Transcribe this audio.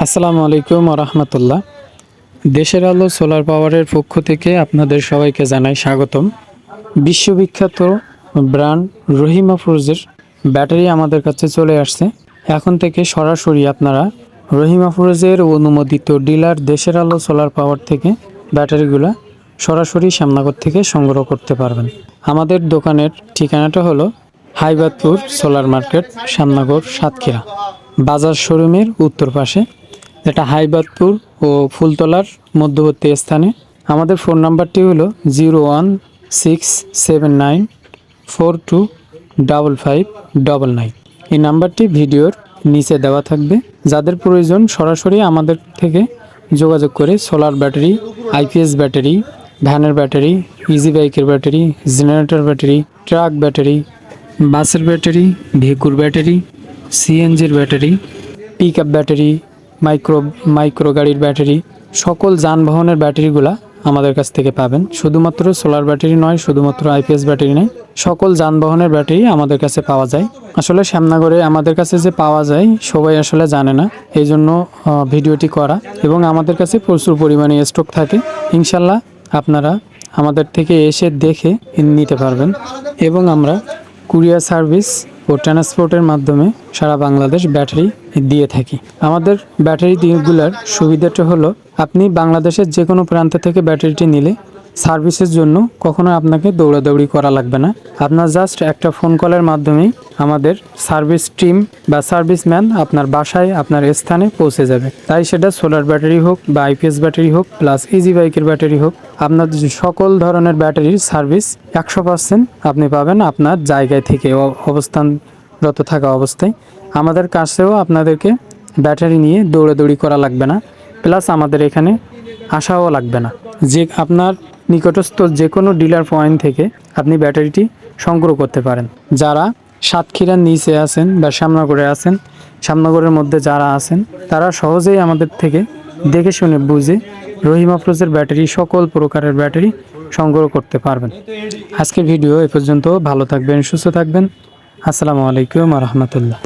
আসসালামু আলাইকুম রহমতুল্লাহ। দেশের আলো সোলার পাওয়ারের পক্ষ থেকে আপনাদের সবাইকে জানাই স্বাগতম। বিশ্ববিখ্যাত ব্র্যান্ড রহিমা ফ্রুজের ব্যাটারি আমাদের কাছে চলে আসছে। এখন থেকে সরাসরি আপনারা রহিমা ফ্রুজের অনুমোদিত ডিলার দেশের আলো সোলার পাওয়ার থেকে ব্যাটারিগুলো সরাসরি শ্যামনগর থেকে সংগ্রহ করতে পারবেন। আমাদের দোকানের ঠিকানাটা হলো হাইবাদপুর সোলার মার্কেট, শ্যামনগর, সাতক্ষীরা বাজার শোরুমের উত্তর পাশে, এটা হাইবাদপুর ও ফুলতলার মধ্যবর্তী স্থানে। আমাদের ফোন নাম্বারটি হলো 01679425599। এই নাম্বারটি ভিডিওর নিচে দেওয়া থাকবে। যাদের প্রয়োজন সরাসরি আমাদের থেকে যোগাযোগ করে সোলার ব্যাটারি, আইপিএস ব্যাটারি, ভ্যানের ব্যাটারি, ইজি বাইকের battery, generator battery, truck battery, বাসের ব্যাটারি, ভেহিকুল ব্যাটারি, সিএনজির battery, pick up battery, micro গাড়ির ব্যাটারি, সকল যানবাহনের ব্যাটারিগুলা আমাদের কাছ থেকে পাবেন। শুধুমাত্র সোলার ব্যাটারি নয়, শুধুমাত্র আইপিএস ব্যাটারি নয়, সকল যানবাহনের ব্যাটারি আমাদের কাছে পাওয়া যায়। আসলে শ্যামনগরে আমাদের কাছে যে পাওয়া যায় সবাই আসলে জানে না, এই জন্য ভিডিওটি করা। এবং আমাদের কাছে প্রচুর পরিমাণে স্টক থাকে। ইনশাল্লাহ আপনারা আমাদের থেকে এসে দেখে নিতে পারবেন। এবং আমরা কুরিয়ার সার্ভিস ও ট্রান্সপোর্টের মাধ্যমে সারা বাংলাদেশ ব্যাটারি দিয়ে থাকি। আমাদের ব্যাটারি দিকগুলোর সুবিধাটা হলো, আপনি বাংলাদেশের যে কোনো প্রান্ত থেকে ব্যাটারিটি নিলে সার্ভিসের জন্য কখনো আপনাকে দৌড়াদৌড়ি করা লাগবে না। আপনার জাস্ট একটা ফোন কলের মাধ্যমেই আমাদের সার্ভিস টিম বা সার্ভিসম্যান আপনার বাসায়, আপনার স্থানে পৌঁছে যাবে। তাই সেটা সোলার ব্যাটারি হোক বা আইপিএস ব্যাটারি হোক, প্লাস ইজি বাইকের ব্যাটারি হোক, আপনার সকল ধরনের ব্যাটারির সার্ভিস 100% আপনি পাবেন আপনার জায়গায় থেকে, অবস্থানরত থাকা অবস্থায়। আমাদের কাছেও আপনাদেরকে ব্যাটারি নিয়ে দৌড়াদৌড়ি করা লাগবে না, প্লাস আমাদের এখানে আসাও লাগবে না। যে আপনার নিকটস্থ যে কোনো ডিলার পয়েন্ট থেকে আপনি ব্যাটারিটি সংগ্রহ করতে পারেন। যারা সাতক্ষীরার নিচে আছেন বা শ্যামনগরে আছেন, শ্যামনগরের মধ্যে যারা আছেন, তারা সহজেই আমাদের থেকে দেখে শুনে বুঝে রহিমা ফ্রুজের ব্যাটারি, সকল প্রকারের ব্যাটারি সংগ্রহ করতে পারবেন। আজকের ভিডিও এ পর্যন্ত। ভালো থাকবেন, সুস্থ থাকবেন। আসসালামু আলাইকুম রহমতুল্লাহ।